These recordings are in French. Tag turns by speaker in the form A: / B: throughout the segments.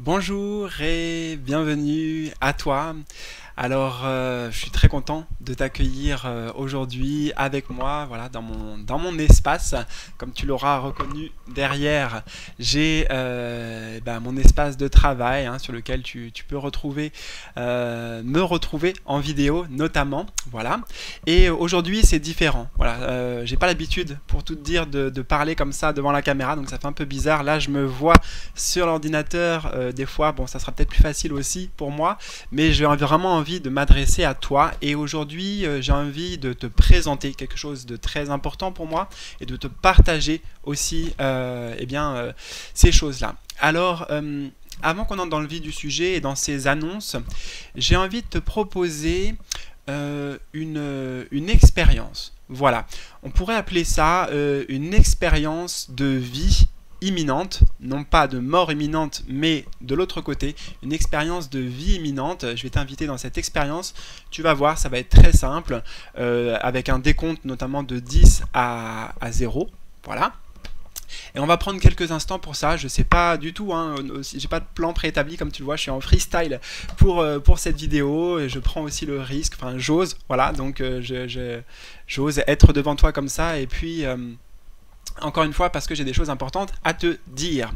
A: Bonjour et bienvenue à toi. Alors, je suis très content de t'accueillir aujourd'hui avec moi, voilà, dans mon espace. Comme tu l'auras reconnu derrière, j'ai mon espace de travail hein, sur lequel tu peux me retrouver en vidéo notamment. Voilà. Et aujourd'hui, c'est différent. Voilà, j'ai pas l'habitude, pour tout te dire, de parler comme ça devant la caméra, donc ça fait un peu bizarre. Là, je me vois sur l'ordinateur, des fois, bon, ça sera peut-être plus facile aussi pour moi, mais j'ai vraiment envie de m'adresser à toi. Et aujourd'hui, j'ai envie de te présenter quelque chose de très important pour moi et de te partager aussi ces choses-là. Alors, avant qu'on entre dans le vif du sujet et dans ces annonces, j'ai envie de te proposer une expérience. Voilà, on pourrait appeler ça une expérience de vie imminente, non pas de mort imminente, mais de l'autre côté, une expérience de vie imminente. Je vais t'inviter dans cette expérience. Tu vas voir, ça va être très simple, avec un décompte notamment de 10 à 0. Voilà. Et on va prendre quelques instants pour ça. Je sais pas du tout, hein, j'ai pas de plan préétabli comme tu le vois. Je suis en freestyle pour cette vidéo. Et je prends aussi le risque, enfin j'ose, voilà. Donc j'ose être devant toi comme ça. Et puis encore une fois, parce que j'ai des choses importantes à te dire.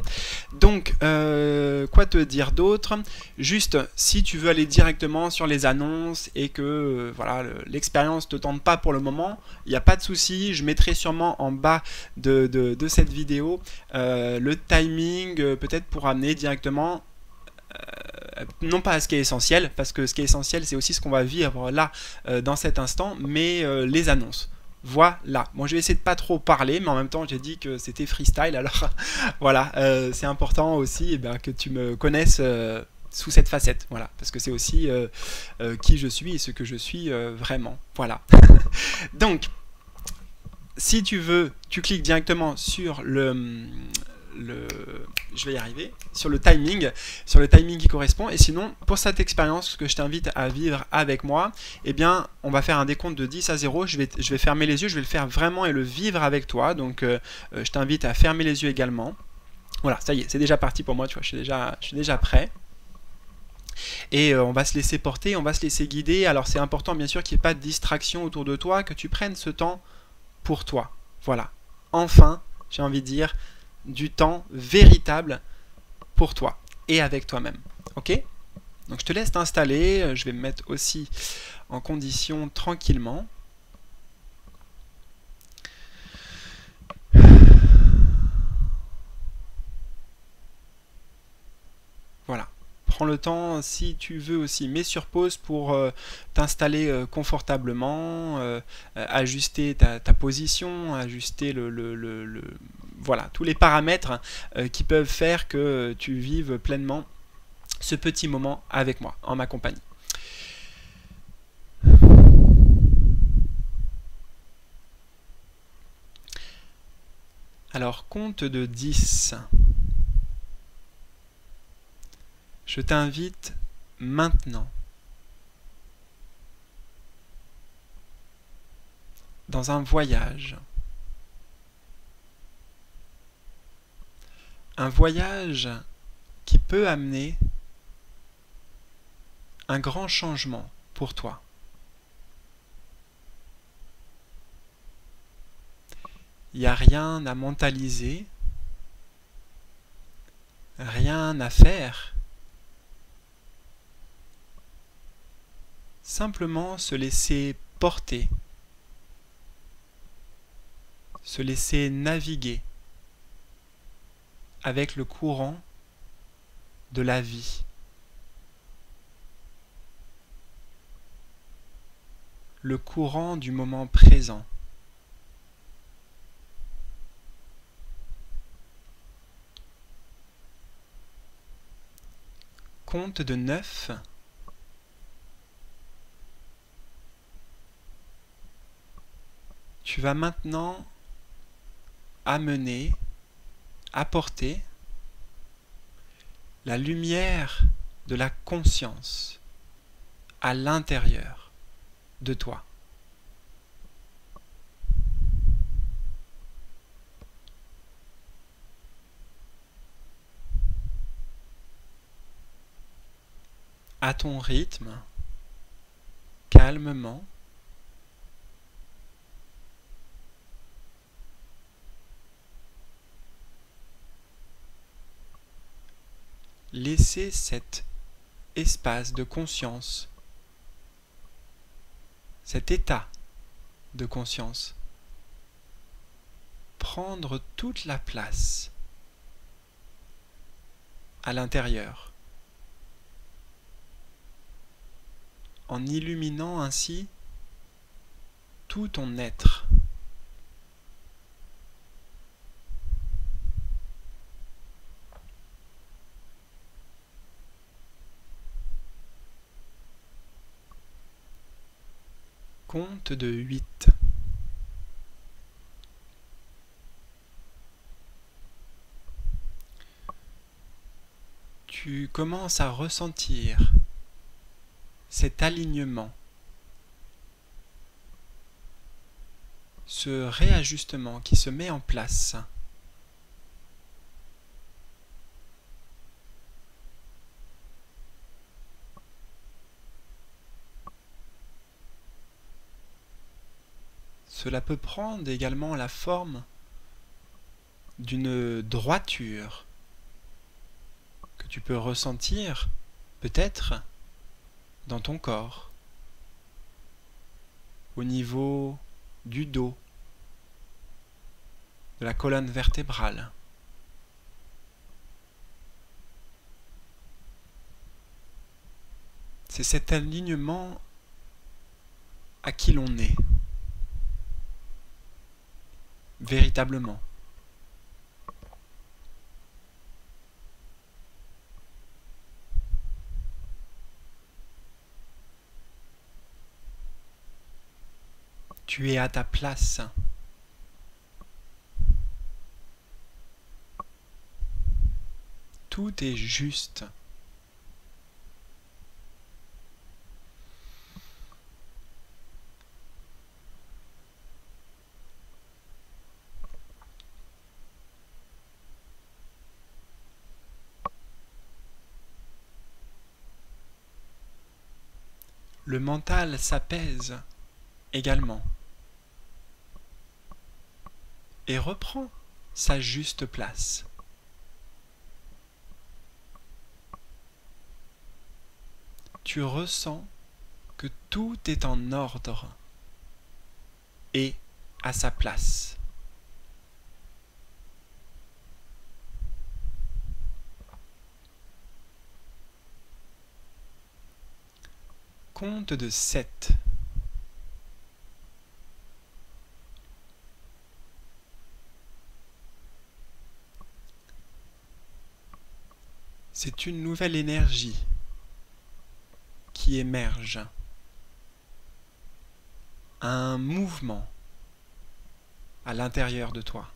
A: Donc, quoi te dire d'autre? Juste, si tu veux aller directement sur les annonces et que voilà, l'expérience ne te tente pas pour le moment, il n'y a pas de souci. Je mettrai sûrement en bas de cette vidéo le timing, peut-être pour amener directement non pas à ce qui est essentiel, parce que ce qui est essentiel, c'est aussi ce qu'on va vivre là, dans cet instant, mais les annonces. Voilà. Bon, je vais essayer de pas trop parler, mais en même temps, j'ai dit que c'était freestyle, alors voilà, c'est important aussi que tu me connaisses sous cette facette, voilà, parce que c'est aussi qui je suis et ce que je suis vraiment, voilà. Donc, si tu veux, tu cliques directement sur je vais y arriver, sur le timing qui correspond. Et sinon, pour cette expérience que je t'invite à vivre avec moi, eh bien, on va faire un décompte de 10 à 0. Je vais fermer les yeux, je vais le faire vraiment et le vivre avec toi. Donc, je t'invite à fermer les yeux également. Voilà, ça y est, c'est déjà parti pour moi, tu vois, je suis déjà prêt. Et on va se laisser porter, on va se laisser guider. Alors, c'est important, bien sûr, qu'il n'y ait pas de distraction autour de toi, que tu prennes ce temps pour toi. Voilà. Enfin, j'ai envie de dire, du temps véritable pour toi et avec toi-même. Ok? Donc je te laisse t'installer. Je vais me mettre aussi en condition tranquillement. Voilà. Prends le temps, si tu veux aussi, mets sur pause pour t'installer confortablement, ajuster ta position, ajuster voilà, tous les paramètres qui peuvent faire que tu vives pleinement ce petit moment avec moi, en ma compagnie. Alors, compte de 10. Je t'invite maintenant dans un voyage. Un voyage qui peut amener un grand changement pour toi. Il n'y a rien à mentaliser, rien à faire. Simplement se laisser porter, se laisser naviguer avec le courant de la vie. Le courant du moment présent. Compte de 9. Tu vas maintenant amener, apporter la lumière de la conscience à l'intérieur de toi. à ton rythme, calmement. Laissez cet espace de conscience, cet état de conscience, prendre toute la place à l'intérieur, en illuminant ainsi tout ton être. Compte de 8. Tu commences à ressentir cet alignement, ce réajustement qui se met en place. Cela peut prendre également la forme d'une droiture que tu peux ressentir peut-être dans ton corps, au niveau du dos, de la colonne vertébrale. C'est cet alignement à qui l'on est, véritablement. Tu es à ta place. Tout est juste. Le mental s'apaise également et reprend sa juste place. Tu ressens que tout est en ordre et à sa place. Compte de 7. C'est une nouvelle énergie qui émerge, un mouvement à l'intérieur de toi.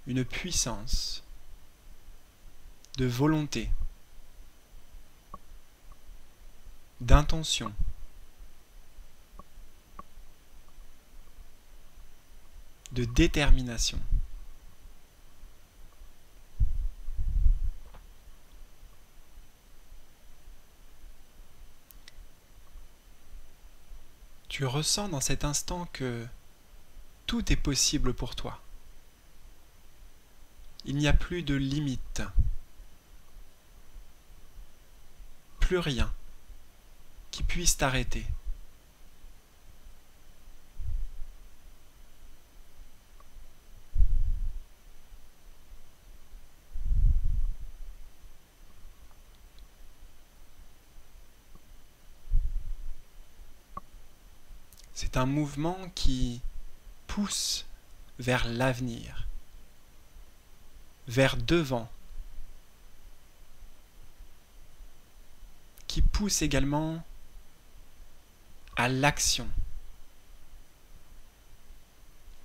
A: Une puissance de volonté, d'intention, de détermination. Tu ressens dans cet instant que tout est possible pour toi. Il n'y a plus de limite, plus rien qui puisse t'arrêter. C'est un mouvement qui pousse vers l'avenir, vers devant, qui pousse également à l'action,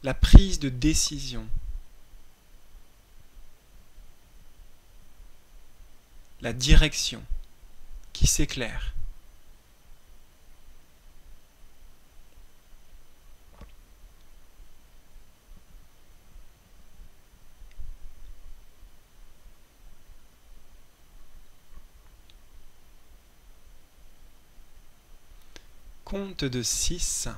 A: la prise de décision, la direction qui s'éclaire. Compte de 6.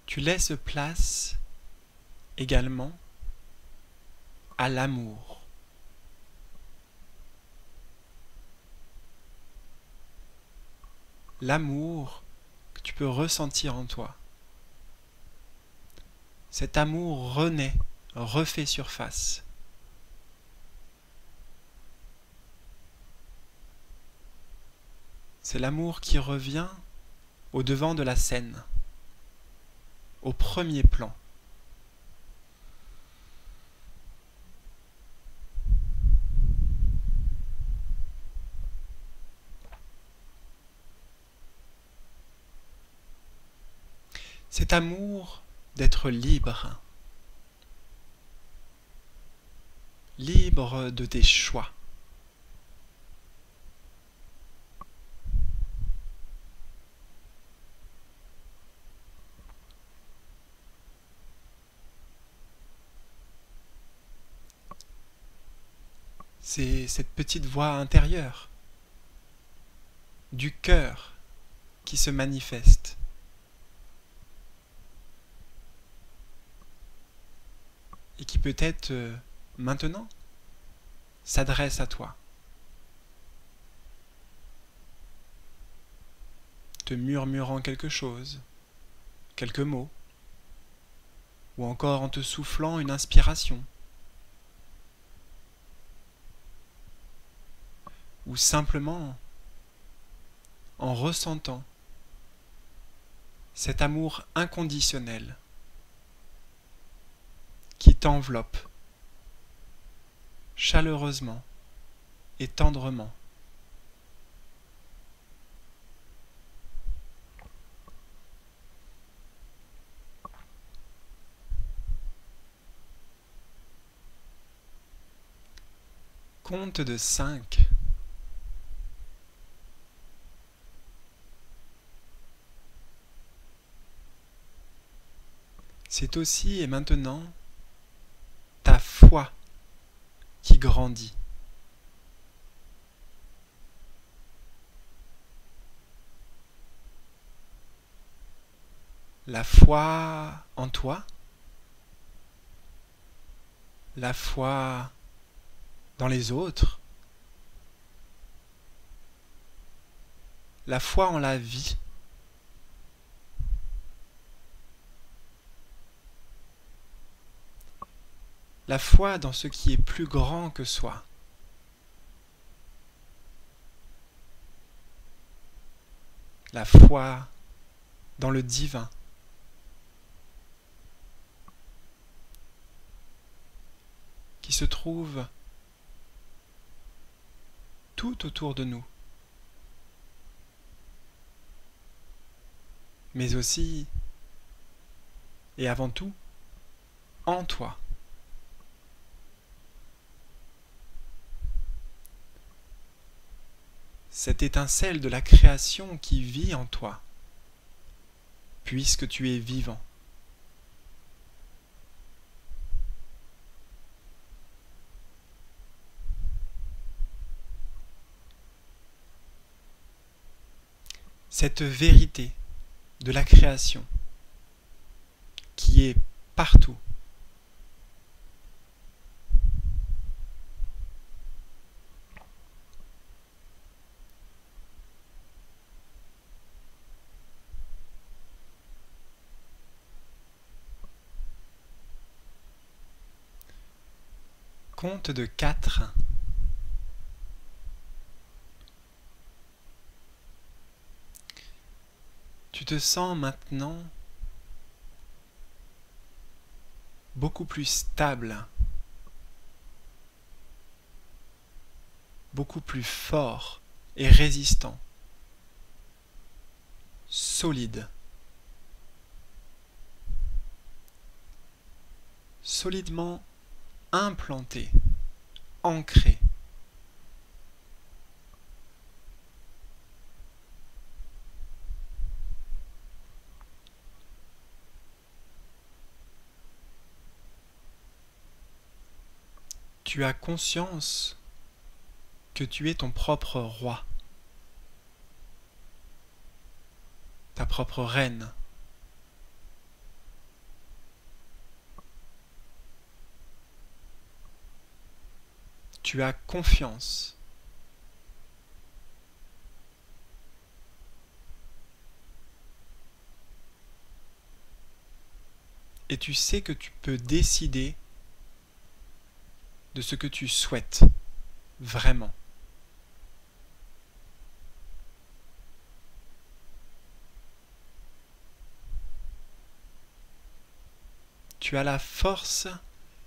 A: Tu laisses place également à l'amour. L'amour que tu peux ressentir en toi. Cet amour renaît, refait surface. C'est l'amour qui revient au devant de la scène, au premier plan. Cet amour d'être libre, libre de tes choix. C'est cette petite voix intérieure, du cœur, qui se manifeste. Et qui peut-être maintenant s'adresse à toi, te murmurant quelque chose, quelques mots, ou encore en te soufflant une inspiration, ou simplement en ressentant cet amour inconditionnel qui t'enveloppe chaleureusement et tendrement. Compte de 5. C'est aussi et maintenant ta foi qui grandit. La foi en toi, la foi dans les autres, la foi en la vie. La foi dans ce qui est plus grand que soi. La foi dans le divin. Qui se trouve tout autour de nous. Mais aussi, et avant tout, en toi. Cette étincelle de la création qui vit en toi, puisque tu es vivant. Cette vérité de la création qui est partout. Compte de 4. Tu te sens maintenant beaucoup plus stable, beaucoup plus fort et résistant, solide, solidement implanté, ancré. Tu as conscience que tu es ton propre roi, ta propre reine. Tu as confiance. Et tu sais que tu peux décider de ce que tu souhaites, vraiment. Tu as la force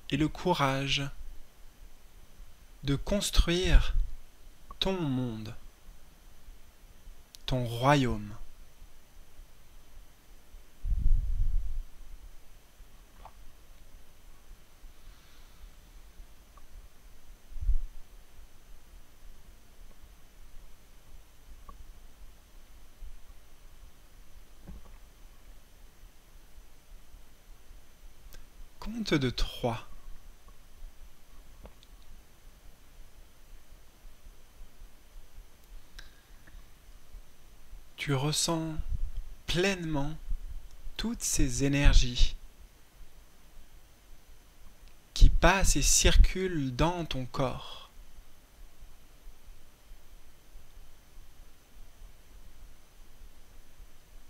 A: et le courage de construire ton monde, ton royaume. Compte de 3. Tu ressens pleinement toutes ces énergies qui passent et circulent dans ton corps.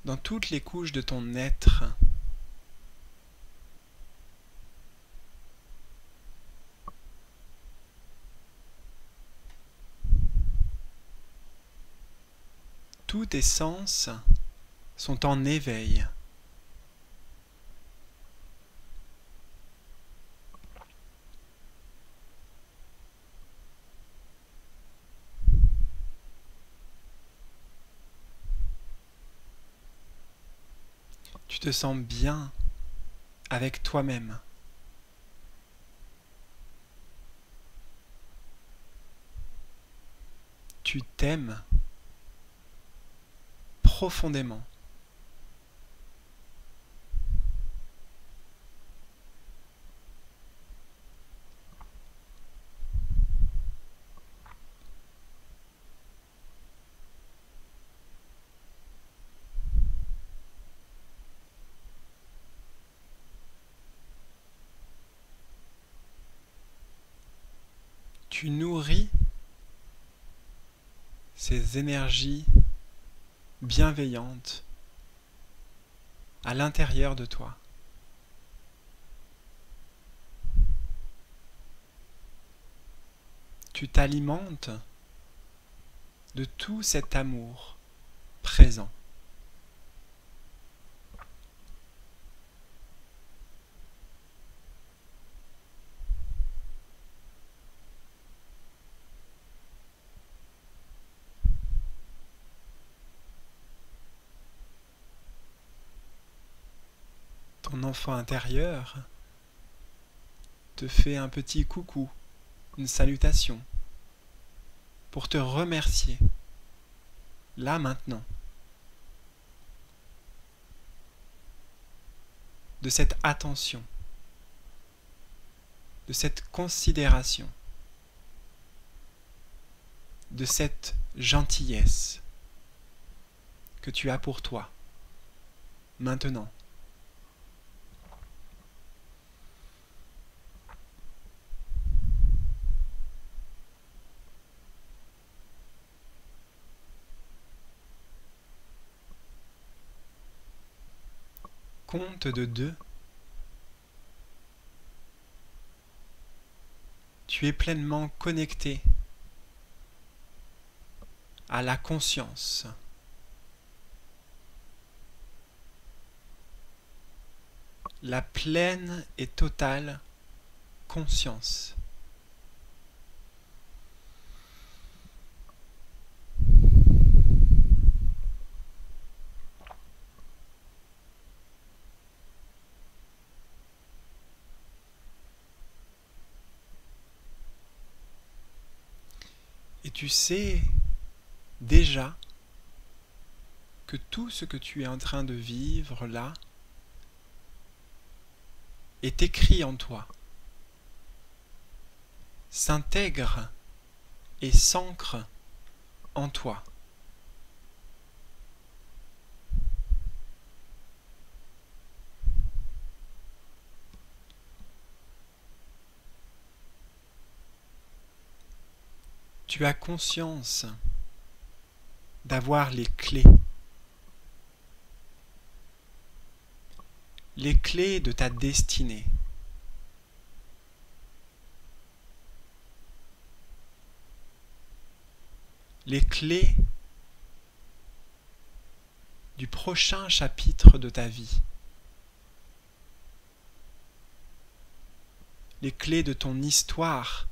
A: Dans toutes les couches de ton être. Tous tes sens sont en éveil. Tu te sens bien avec toi-même. Tu t'aimes profondément. Tu nourris ces énergies bienveillantes à l'intérieur de toi. Tu t'alimentes de tout cet amour présent. Ton enfant intérieur te fait un petit coucou, une salutation, pour te remercier, là maintenant, de cette attention, de cette considération, de cette gentillesse que tu as pour toi, maintenant. Compte de 2. Tu es pleinement connecté à la conscience. La pleine et totale conscience. Et tu sais déjà que tout ce que tu es en train de vivre là est écrit en toi. s'intègre et s'ancre en toi. Tu as conscience d'avoir les clés de ta destinée. Les clés du prochain chapitre de ta vie. Les clés de ton histoire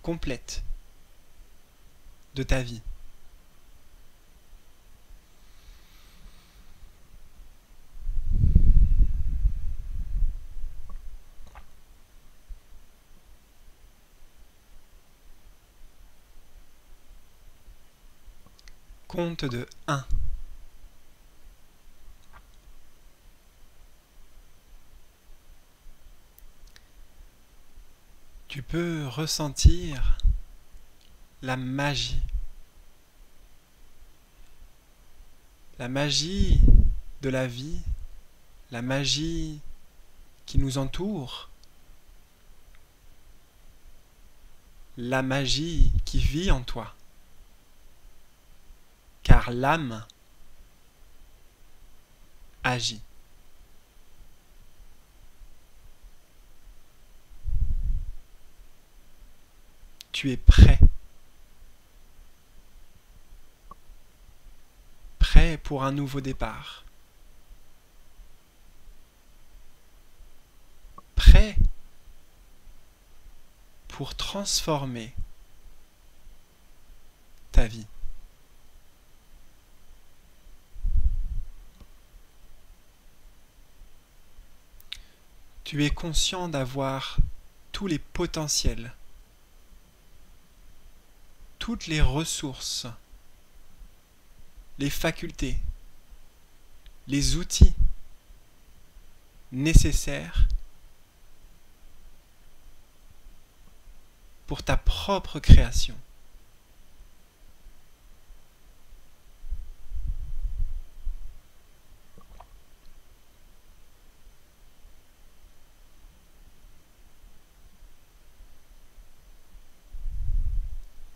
A: complète de ta vie. Compte de 1. Tu peux ressentir la magie. La magie de la vie, la magie qui nous entoure, la magie qui vit en toi. Car l'âme agit. Tu es prêt. Prêt pour un nouveau départ. Prêt pour transformer ta vie. Tu es conscient d'avoir tous les potentiels, toutes les ressources, les facultés, les outils nécessaires pour ta propre création.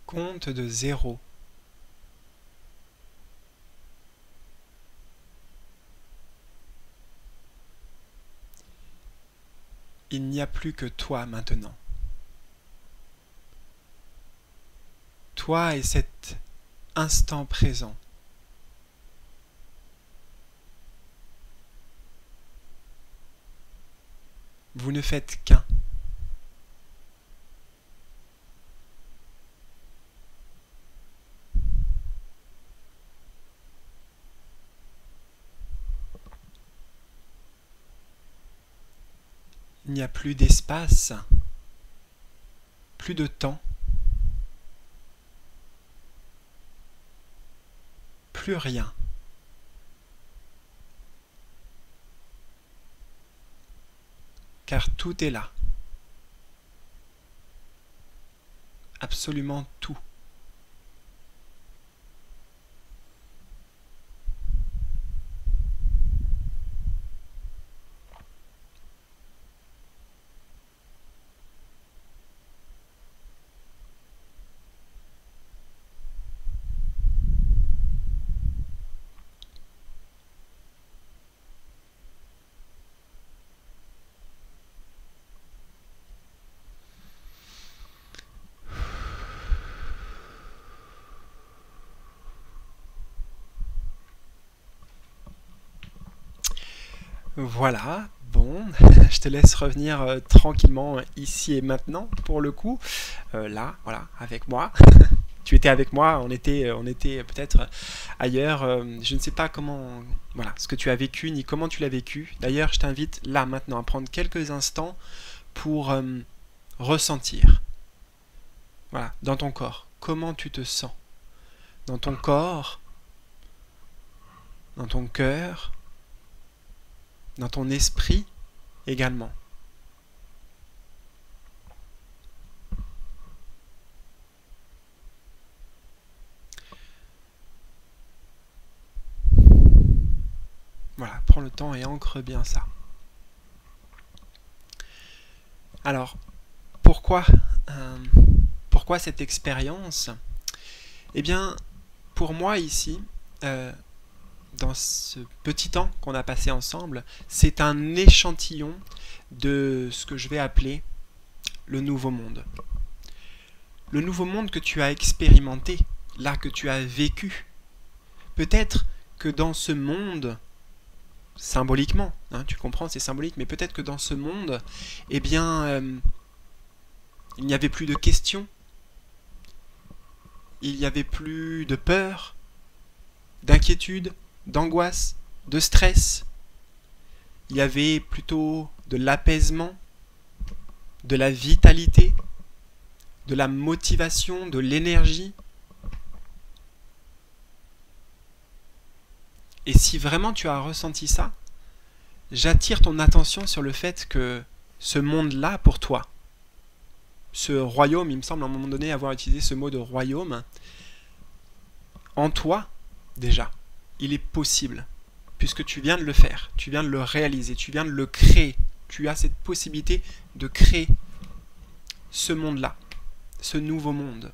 A: Compte de 0. Il n'y a plus que toi maintenant. Toi et cet instant présent. Vous ne faites qu'un. Il n'y a plus d'espace, plus de temps, plus rien. Car tout est là. Absolument tout. Voilà, bon, je te laisse revenir tranquillement ici et maintenant, pour le coup, là, voilà, avec moi. Tu étais avec moi, on était peut-être ailleurs, je ne sais pas comment, voilà, ce que tu as vécu, ni comment tu l'as vécu. D'ailleurs, je t'invite là, maintenant, à prendre quelques instants pour ressentir, voilà, dans ton corps, comment tu te sens, dans ton corps, dans ton cœur, dans ton esprit également. Voilà, prends le temps et ancre bien ça. Alors, pourquoi cette expérience? Eh bien, pour moi ici, dans ce petit temps qu'on a passé ensemble, c'est un échantillon de ce que je vais appeler le nouveau monde. Le nouveau monde que tu as expérimenté, là que tu as vécu. Peut-être que dans ce monde, symboliquement, hein, tu comprends, c'est symbolique, mais peut-être que dans ce monde, eh bien, il n'y avait plus de questions, il n'y avait plus de peur, d'inquiétude, d'angoisse, de stress. Il y avait plutôt de l'apaisement, de la vitalité, de la motivation, de l'énergie. Et si vraiment tu as ressenti ça, j'attire ton attention sur le fait que ce monde-là, pour toi, ce royaume, il me semble à un moment donné avoir utilisé ce mot de royaume, en toi, déjà, il est possible, puisque tu viens de le faire, tu viens de le réaliser, tu viens de le créer, tu as cette possibilité de créer ce monde-là, ce nouveau monde.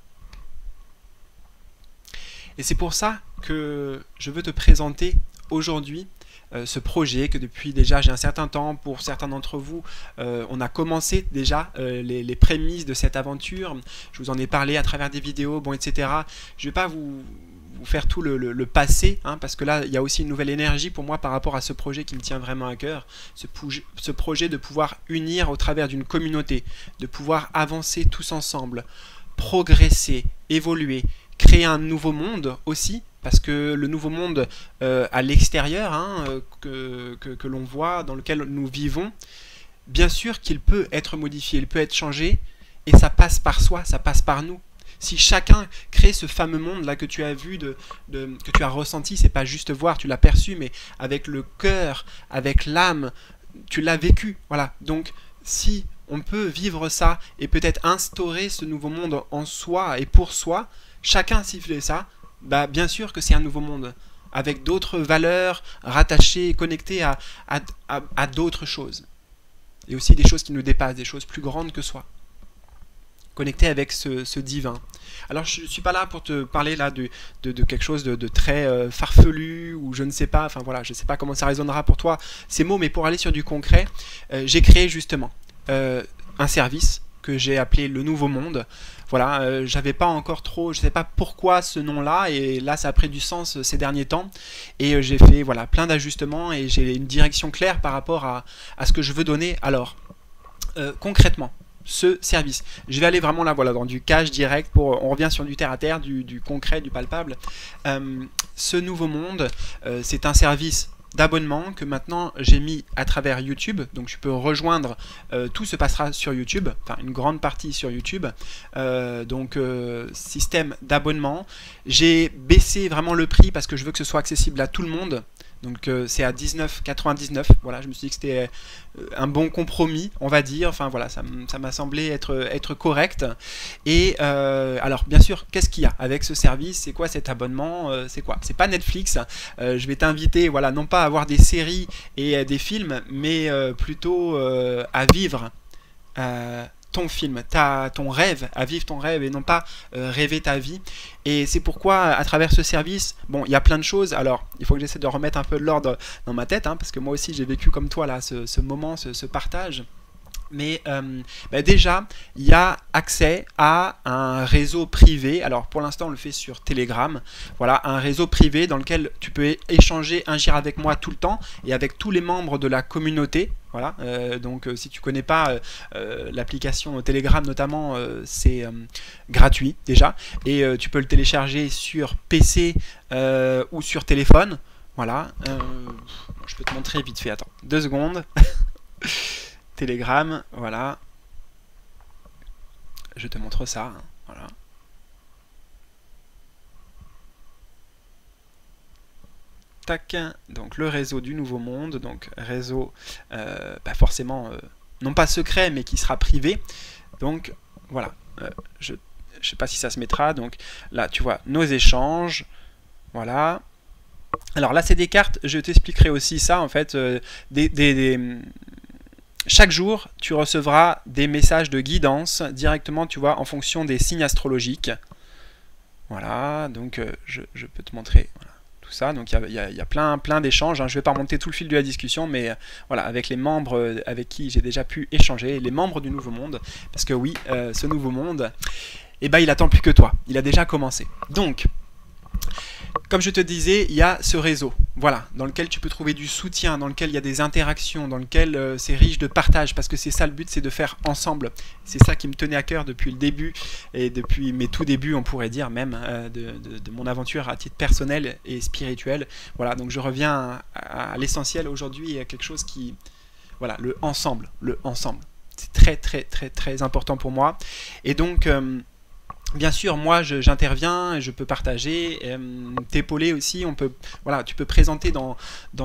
A: Et c'est pour ça que je veux te présenter aujourd'hui ce projet que depuis déjà j'ai un certain temps, pour certains d'entre vous, on a commencé déjà les prémices de cette aventure. Je vous en ai parlé à travers des vidéos, bon, etc. Je ne vais pas vous faire tout le passé, hein, parce que là, il y a aussi une nouvelle énergie pour moi par rapport à ce projet qui me tient vraiment à cœur. Ce projet de pouvoir unir au travers d'une communauté, de pouvoir avancer tous ensemble, progresser, évoluer, créer un nouveau monde aussi, parce que le nouveau monde à l'extérieur, hein, que l'on voit, dans lequel nous vivons, bien sûr qu'il peut être modifié, il peut être changé, et ça passe par soi, ça passe par nous. Si chacun crée ce fameux monde-là que tu as vu, que tu as ressenti, c'est pas juste voir, tu l'as perçu, mais avec le cœur, avec l'âme, tu l'as vécu. Voilà. Donc, si on peut vivre ça et peut-être instaurer ce nouveau monde en soi et pour soi, chacun s'y fait ça, bah bien sûr que c'est un nouveau monde, avec d'autres valeurs rattachées, connectées à d'autres choses. Et aussi des choses qui nous dépassent, des choses plus grandes que soi. Connecté avec ce divin. Alors je ne suis pas là pour te parler là de quelque chose de très farfelu ou je ne sais pas, enfin voilà, je ne sais pas comment ça résonnera pour toi ces mots, mais pour aller sur du concret, j'ai créé justement un service que j'ai appelé le Nouveau Monde. Voilà, j'avais pas encore trop, je sais pas pourquoi ce nom-là, et là ça a pris du sens ces derniers temps, et j'ai fait voilà plein d'ajustements et j'ai une direction claire par rapport à ce que je veux donner. Alors concrètement, ce service. Je vais aller vraiment là, voilà, dans du cash direct, on revient sur du terre-à-terre, du concret, du palpable. Ce nouveau monde, c'est un service d'abonnement que maintenant j'ai mis à travers YouTube, donc tu peux rejoindre, tout se passera sur YouTube, enfin une grande partie sur YouTube, donc système d'abonnement. J'ai baissé vraiment le prix parce que je veux que ce soit accessible à tout le monde. Donc c'est à 19,99 €. Voilà, je me suis dit que c'était un bon compromis, on va dire. Enfin voilà, ça m'a semblé être correct. Et alors bien sûr, qu'est-ce qu'il y a avec ce service? C'est quoi cet abonnement? C'est quoi? C'est pas Netflix. Je vais t'inviter, voilà, non pas à voir des séries et des films, mais plutôt à vivre ton film, ton rêve, à vivre ton rêve et non pas rêver ta vie. Et c'est pourquoi à travers ce service, bon, il y a plein de choses. Alors il faut que j'essaie de remettre un peu de l'ordre dans ma tête, hein, parce que moi aussi j'ai vécu comme toi là ce moment, ce partage. Mais déjà, il y a accès à un réseau privé. Alors pour l'instant, on le fait sur Telegram. Voilà, un réseau privé dans lequel tu peux échanger, interagir avec moi tout le temps et avec tous les membres de la communauté. Voilà, donc si tu connais pas l'application Telegram notamment, c'est gratuit déjà. Et tu peux le télécharger sur PC ou sur téléphone. Voilà, je peux te montrer vite fait. Attends, 2 secondes. Telegram, voilà. Je te montre ça, hein, voilà. Tac, donc le réseau du Nouveau Monde, donc réseau, forcément, non pas secret, mais qui sera privé. Donc, voilà, je sais pas si ça se mettra, donc là, tu vois, nos échanges, voilà. Alors là, c'est des cartes, je t'expliquerai aussi ça, en fait, chaque jour, tu recevras des messages de guidance directement, tu vois, en fonction des signes astrologiques. Voilà, donc je peux te montrer voilà, tout ça. Donc il y a plein d'échanges. Hein. Je ne vais pas remonter tout le fil de la discussion, mais voilà, avec les membres avec qui j'ai déjà pu échanger, les membres du Nouveau Monde, parce que oui, ce Nouveau Monde, eh ben, il attend plus que toi. Il a déjà commencé. Donc, comme je te disais, il y a ce réseau, voilà, dans lequel tu peux trouver du soutien, dans lequel il y a des interactions, dans lequel c'est riche de partage, parce que c'est ça le but, c'est de faire ensemble. C'est ça qui me tenait à cœur depuis le début, et depuis mes tout débuts, on pourrait dire même, de mon aventure à titre personnel et spirituel. Voilà, donc je reviens à l'essentiel aujourd'hui, à quelque chose qui, voilà, le ensemble. C'est très important pour moi. Et donc... bien sûr, moi j'interviens, je peux partager, t'épauler aussi. Voilà, tu peux présenter dans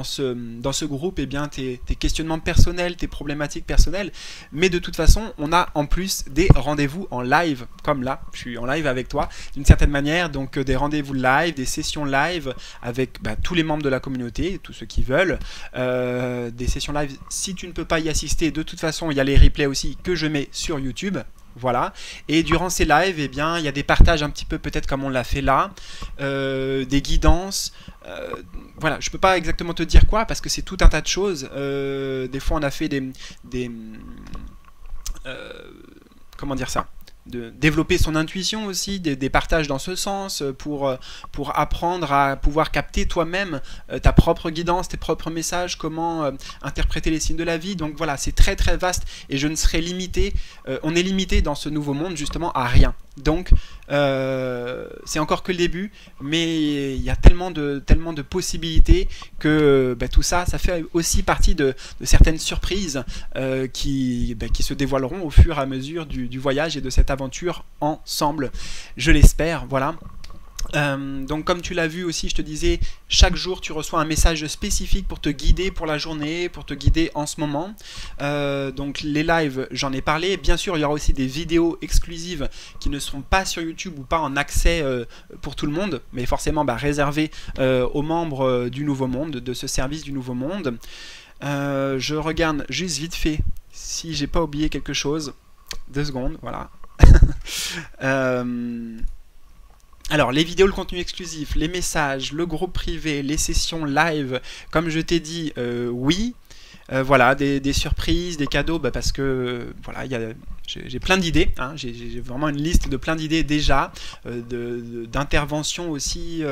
A: ce groupe eh bien, tes questionnements personnels, tes problématiques personnelles. Mais de toute façon, on a en plus des rendez-vous en live, comme là, je suis en live avec toi, d'une certaine manière. Donc des rendez-vous live, des sessions live avec tous les membres de la communauté, tous ceux qui veulent. Des sessions live, si tu ne peux pas y assister, de toute façon, il y a les replays aussi que je mets sur YouTube. Voilà, et durant ces lives, eh bien, il y a des partages un petit peu peut-être comme on l'a fait là, des guidances, voilà, je peux pas exactement te dire quoi parce que c'est tout un tas de choses. Des fois on a fait comment dire ça, de développer son intuition aussi, des partages dans ce sens pour apprendre à pouvoir capter toi-même ta propre guidance, tes propres messages, comment interpréter les signes de la vie. Donc voilà, c'est très vaste et je ne serai limité, on est limité dans ce nouveau monde justement à rien. Donc c'est encore que le début, mais il y a tellement de possibilités que tout ça fait aussi partie de certaines surprises qui se dévoileront au fur et à mesure du voyage et de cette aventure ensemble, je l'espère. Voilà. Donc comme tu l'as vu aussi, je te disais, chaque jour tu reçois un message spécifique pour te guider pour la journée, pour te guider en ce moment. Donc les lives, j'en ai parlé. Bien sûr, il y aura aussi des vidéos exclusives qui ne seront pas sur YouTube ou pas en accès pour tout le monde, mais forcément réservées aux membres du Nouveau Monde, de ce service du Nouveau Monde. Je regarde juste vite fait si j'ai pas oublié quelque chose. 2 secondes, voilà. Alors, les vidéos, le contenu exclusif, les messages, le groupe privé, les sessions live, comme je t'ai dit, oui. Voilà, des surprises, des cadeaux, parce que voilà, j'ai plein d'idées, hein, j'ai vraiment une liste de plein d'idées déjà, d'interventions aussi,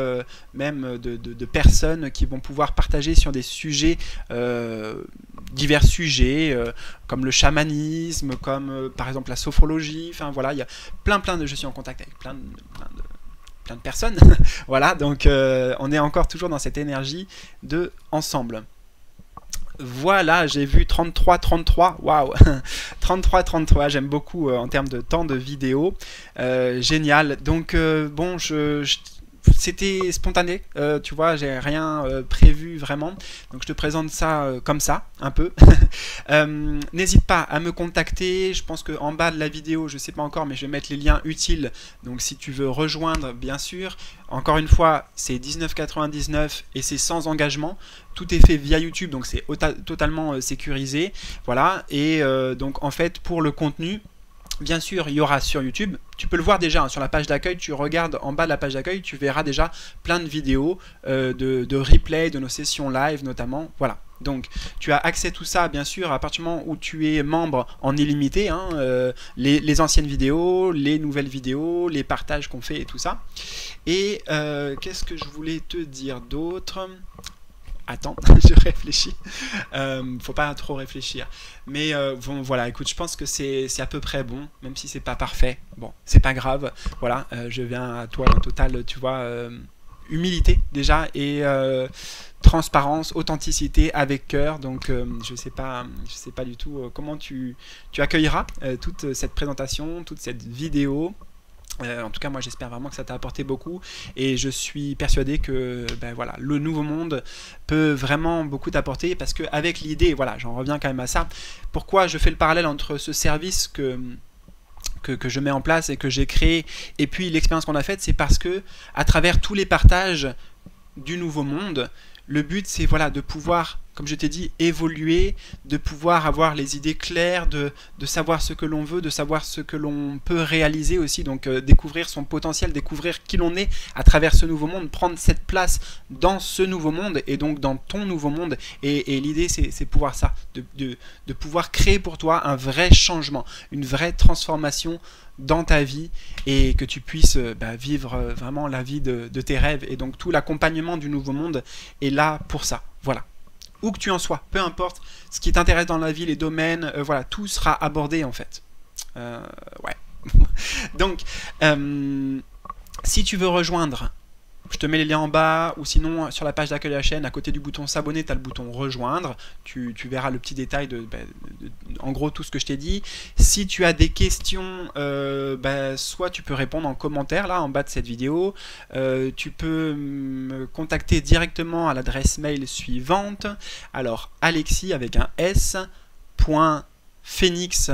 A: même de personnes qui vont pouvoir partager sur des sujets, divers sujets, comme le chamanisme, comme par exemple la sophrologie, enfin voilà, il y a plein de... Je suis en contact avec plein de personnes, voilà, donc on est encore toujours dans cette énergie de ensemble. Voilà, j'ai vu 33, waouh, 33, j'aime beaucoup en termes de temps de vidéo, génial. Donc bon, c'était spontané, tu vois, j'ai rien prévu vraiment, donc je te présente ça comme ça, un peu. N'hésite pas à me contacter, je pense qu'en bas de la vidéo, je sais pas encore, mais je vais mettre les liens utiles, donc si tu veux rejoindre, bien sûr. Encore une fois, c'est 19,99 et c'est sans engagement, tout est fait via YouTube, donc c'est totalement sécurisé, voilà, et donc en fait, pour le contenu, bien sûr, il y aura sur YouTube, tu peux le voir déjà hein, sur la page d'accueil, tu regardes en bas de la page d'accueil, tu verras déjà plein de vidéos, de replay, de nos sessions live notamment, voilà. Donc tu as accès à tout ça bien sûr à partir du moment où tu es membre en illimité, hein, les anciennes vidéos, les nouvelles vidéos, les partages qu'on fait et tout ça. Et qu'est-ce que je voulais te dire d'autre ? Attends, je réfléchis. Faut pas trop réfléchir. Mais bon, voilà, écoute, je pense que c'est à peu près bon, même si c'est pas parfait. Bon, c'est pas grave. Voilà, je viens à toi en total, tu vois, humilité déjà et transparence, authenticité, avec cœur. Donc, je sais pas du tout comment tu accueilleras toute cette présentation, toute cette vidéo. En tout cas, moi j'espère vraiment que ça t'a apporté beaucoup et je suis persuadé que voilà, le Nouveau Monde peut vraiment beaucoup t'apporter parce qu'avec l'idée, voilà, j'en reviens quand même à ça, pourquoi je fais le parallèle entre ce service que je mets en place et que j'ai créé et puis l'expérience qu'on a faite, c'est parce que à travers tous les partages du nouveau monde, le but c'est voilà, de pouvoir, comme je t'ai dit, évoluer, de pouvoir avoir les idées claires, de savoir ce que l'on veut, de savoir ce que l'on peut réaliser aussi, donc découvrir son potentiel, découvrir qui l'on est à travers ce nouveau monde, prendre cette place dans ce nouveau monde et donc dans ton nouveau monde. Et l'idée c'est pouvoir ça, de pouvoir créer pour toi un vrai changement, une vraie transformation dans ta vie et que tu puisses vivre vraiment la vie de tes rêves. Et donc tout l'accompagnement du nouveau monde est là pour ça. Voilà. Où que tu en sois, peu importe ce qui t'intéresse dans la vie, les domaines, voilà, tout sera abordé en fait. Ouais. Donc, si tu veux rejoindre, je te mets les liens en bas, ou sinon sur la page d'accueil de la chaîne, à côté du bouton s'abonner, tu as le bouton rejoindre. Tu verras le petit détail en gros tout ce que je t'ai dit. Si tu as des questions, soit tu peux répondre en commentaire là en bas de cette vidéo. Tu peux me contacter directement à l'adresse mail suivante. Alors Alexis avec un S, .phoenix,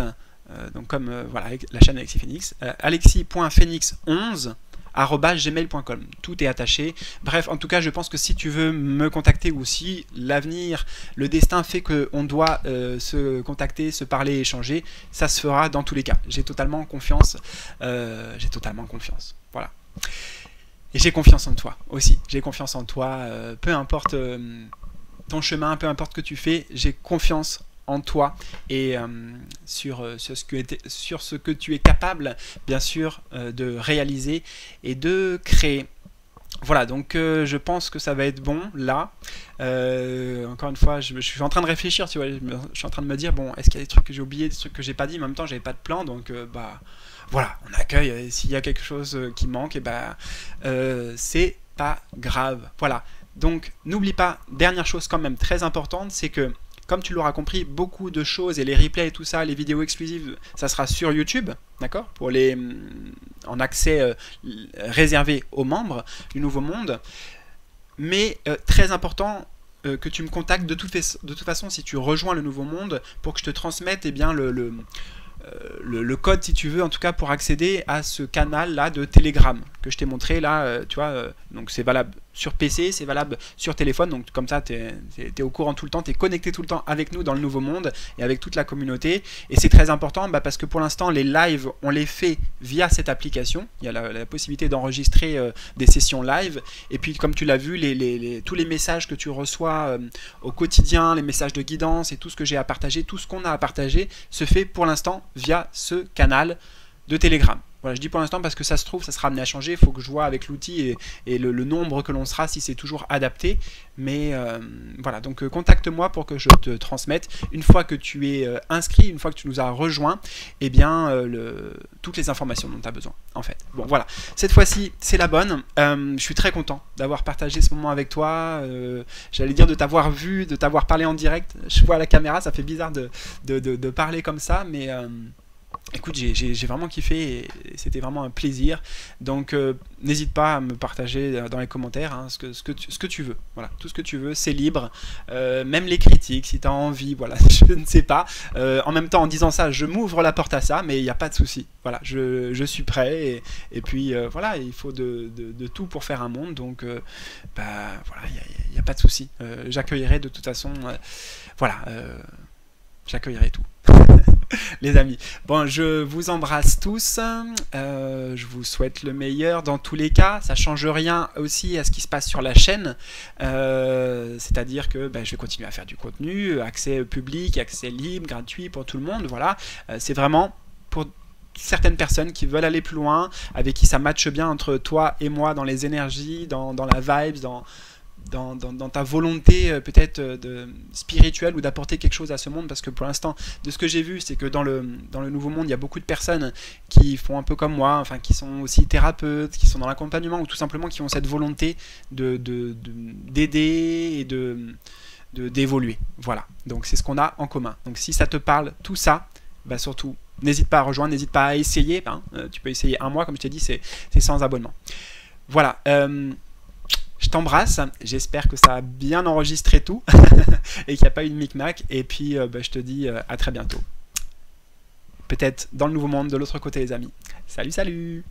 A: donc comme voilà, la chaîne Alexis Phoenix, alexis.phoenix11 @gmail.com. Tout est attaché. Bref, en tout cas, je pense que si tu veux me contacter ou si l'avenir, le destin fait qu'on doit se contacter, se parler, échanger, ça se fera dans tous les cas. J'ai totalement confiance. Voilà. Et j'ai confiance en toi aussi. J'ai confiance en toi. Peu importe ton chemin, peu importe ce que tu fais, j'ai confiance en toi et sur ce que tu es capable, bien sûr, de réaliser et de créer. Voilà, donc je pense que ça va être bon là. Encore une fois, je suis en train de réfléchir, tu vois, je suis en train de me dire, bon, est-ce qu'il y a des trucs que j'ai oubliés, des trucs que j'ai pas dit, mais en même temps, j'avais pas de plan, donc voilà, on accueille. S'il y a quelque chose qui manque, c'est pas grave. Voilà, donc n'oublie pas, dernière chose quand même très importante, c'est que comme tu l'auras compris, beaucoup de choses et les replays et tout ça, les vidéos exclusives, ça sera sur YouTube, d'accord, pour les en accès réservé aux membres du Nouveau Monde. Mais très important que tu me contactes de toute façon si tu rejoins le Nouveau Monde pour que je te transmette le code, si tu veux, en tout cas pour accéder à ce canal là de Telegram que je t'ai montré là, tu vois, donc c'est valable sur PC, c'est valable sur téléphone, donc comme ça tu es au courant tout le temps, tu es connecté tout le temps avec nous dans le Nouveau Monde et avec toute la communauté. Et c'est très important parce que pour l'instant les lives on les fait via cette application, il y a la possibilité d'enregistrer des sessions live, et puis comme tu l'as vu, tous les messages que tu reçois au quotidien, les messages de guidance et tout ce que j'ai à partager, tout ce qu'on a à partager se fait pour l'instant via ce canal de Telegram. Voilà, je dis pour l'instant parce que ça se trouve, ça sera amené à changer. Il faut que je vois avec l'outil et le nombre que l'on sera, si c'est toujours adapté. Mais voilà, donc contacte-moi pour que je te transmette. Une fois que tu es inscrit, une fois que tu nous as rejoint, eh bien, toutes les informations dont tu as besoin, en fait. Bon, voilà. Cette fois-ci, c'est la bonne. Je suis très content d'avoir partagé ce moment avec toi. J'allais dire de t'avoir vu, de t'avoir parlé en direct. Je vois à la caméra, ça fait bizarre de parler comme ça, mais... écoute, j'ai vraiment kiffé et c'était vraiment un plaisir. Donc n'hésite pas à me partager dans les commentaires hein, ce que tu veux. Voilà, tout ce que tu veux, c'est libre. Même les critiques, si tu as envie, voilà, je ne sais pas. En même temps, en disant ça, je m'ouvre la porte à ça, mais il n'y a pas de souci. Voilà, je suis prêt et puis voilà, il faut de tout pour faire un monde. Donc voilà, il n'y a pas de souci. J'accueillerai de toute façon. Voilà, j'accueillerai tout. Les amis, bon, je vous embrasse tous, je vous souhaite le meilleur dans tous les cas. Ça change rien aussi à ce qui se passe sur la chaîne, c'est-à-dire que je vais continuer à faire du contenu, accès public, accès libre, gratuit pour tout le monde. Voilà, c'est vraiment pour certaines personnes qui veulent aller plus loin, avec qui ça matche bien entre toi et moi dans les énergies, dans la vibe, dans ta volonté peut-être spirituelle ou d'apporter quelque chose à ce monde, parce que pour l'instant, de ce que j'ai vu, c'est que dans le Nouveau Monde, il y a beaucoup de personnes qui font un peu comme moi, enfin qui sont aussi thérapeutes, qui sont dans l'accompagnement, ou tout simplement qui ont cette volonté d'aider et d'évoluer. Voilà, donc c'est ce qu'on a en commun. Donc si ça te parle, tout ça, surtout, n'hésite pas à rejoindre, n'hésite pas à essayer, tu peux essayer un mois, comme je t'ai dit, c'est sans abonnement. Voilà, je t'embrasse, j'espère que ça a bien enregistré tout et qu'il n'y a pas eu de micmac. Et puis je te dis à très bientôt. Peut-être dans le Nouveau Monde de l'autre côté, les amis. Salut, salut!